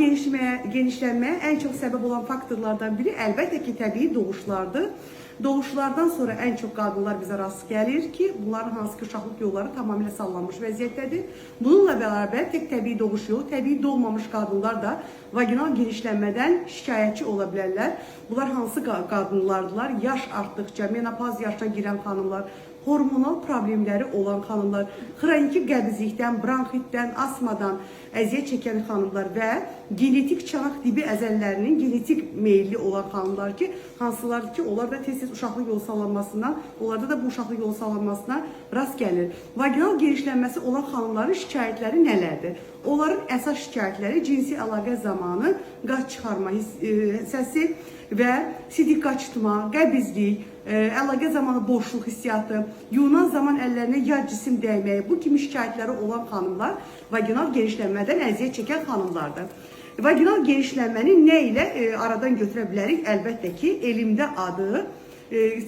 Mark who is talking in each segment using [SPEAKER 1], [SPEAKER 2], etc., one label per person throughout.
[SPEAKER 1] genişlənməyə ən çox səbəb olan faktorlardan biri əlbəttə ki, təbii doğuşlardır. Doğuşlardan sonra ən çox qadınlar bizə rast gəlir ki, bunların hansı ki, uşaqlıq yolları tamamilə sallanmış vəziyyətdədir. Bununla bərabər tək təbii doğuş yolu, təbii doğmamış qadınlar da vaginal genişlənmədən şikayətçi ola bilərlər. Bunlar hansı qadınlardılar? Yaş artdıqca, menopaz yaşına girən xanımlar, hormonal problemləri olan xanımlar, xroniki qəbizlikdən, bronxitdən, asmadan əziyyət çəkən xanımlar və genetik çanaq dibi əzəllərinin genetik meyilli olan xanımlar ki, hansılar ki, onlar da tez-tez uşaqlıq yolu sallanmasından, onlarda da bu uşaqlıq yolu sallanmasına rast gəlir. Vaginal genişlənməsi olan xanımların şikayətləri nələrdir? Onların əsas şikayətləri cinsi əlaqə zamanı qaz çıxarma səsi və sidik qaçırtma, qəbizlik, əlaqə zamanı boşluq hissiyatı, yunan zaman əllərinə yad cisim dəyməyi, bu kimi şikayətləri olan xanımlar vaginal genişlənmədən əziyyət çəkən xanımlardır. Vaginal genişlənməni nə ilə aradan götürə bilərik? Əlbəttə ki, elmdə adı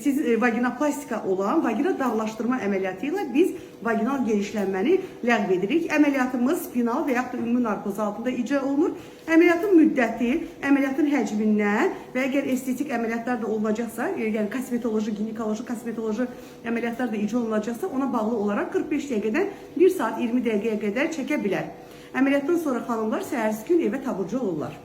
[SPEAKER 1] siz vaginoplastika olan vagina dağlaşdırma əməliyyatı ilə biz vaginal genişlənməni ləğv edirik. Əməliyyatımız spinal və yaxud da ümumi narkoz altında icra olunur. Əməliyyatın müddəti, əməliyyatın həcmindən və əgər estetik əməliyyatlar da olunacaqsa, yəni kosmetoloji, ginekoloji, kosmetoloji əməliyyatlar da icra olunacaqsa, ona bağlı olaraq 45 dəqiqədən 1 saat 20 dəqiqəyə qədər çəkə bilər. Əməliyyatdan sonra xanımlar səhərsi gün evə taburcu olurlar.